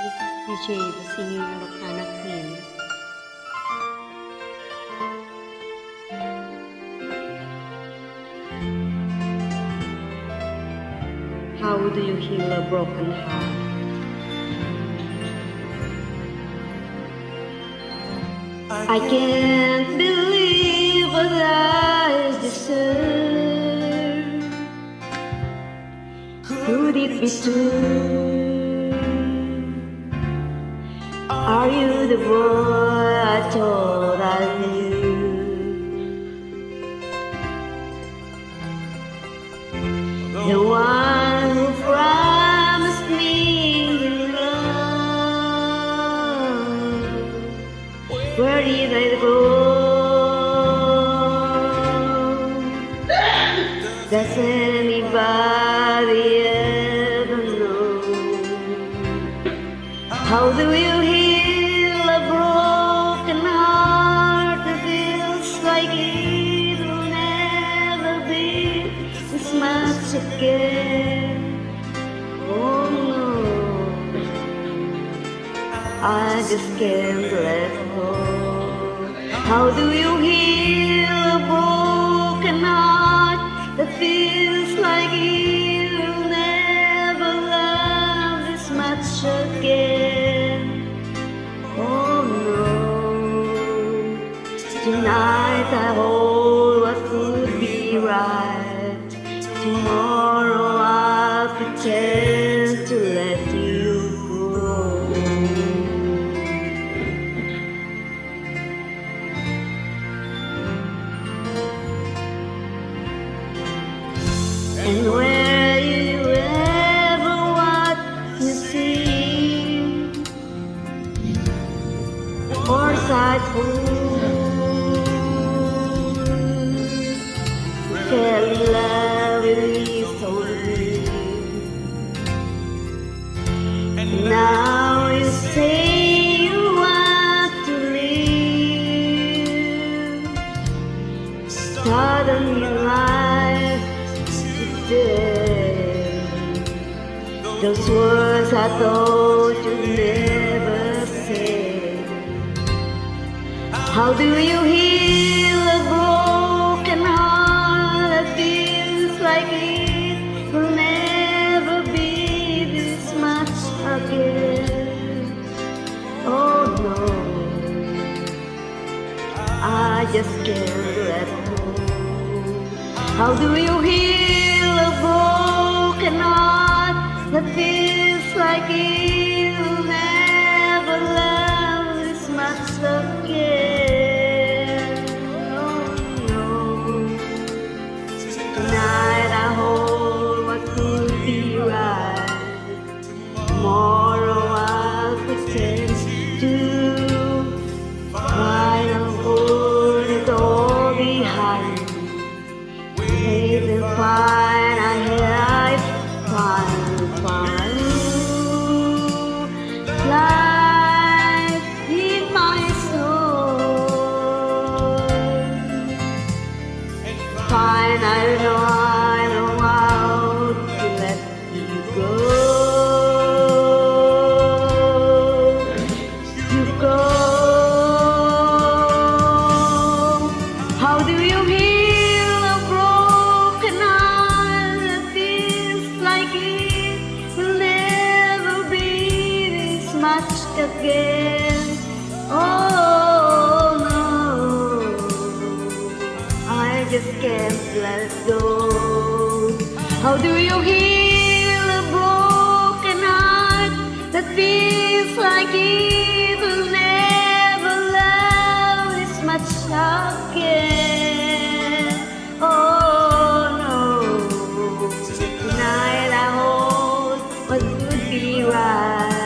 This is DJ, the singing Ilocana Queen. How do you heal a broken heart? I can't believe what I deserve. Could it be true? Are you the boy I thought I knew? The one who promised me love. Where did I go? Does anybody ever know? How do you heal a broken heart that feels like it will never be this much again? Oh no, I just can't let go. How do you heal a broken heart that feels like it will never love this much again? Oh no, tonight I hold what could be right. Tomorrow I'll pretend to let you go. And where you ever what you see, foresightful fell in love with me so deep. And now you say you want to leave, start a new life today. Those words I thought you'd never say. How do you heal a broken heart that feels like it will never be this much again? Oh no, I just can't let go. How do you heal a broken heart that feels like it will never love this much again? Oh no, tonight I hold what could be right. Tomorrow I'll pretend to find and put it all behind. Wait and find I find life in my soul. Fine, I know how to let you go. You go. How do you heal a broken heart that feels like it will never be this much again? Oh no, I just can't let go. How do you heal a broken heart that feels like it will never love this much again? Oh no, tonight I hold what could be right.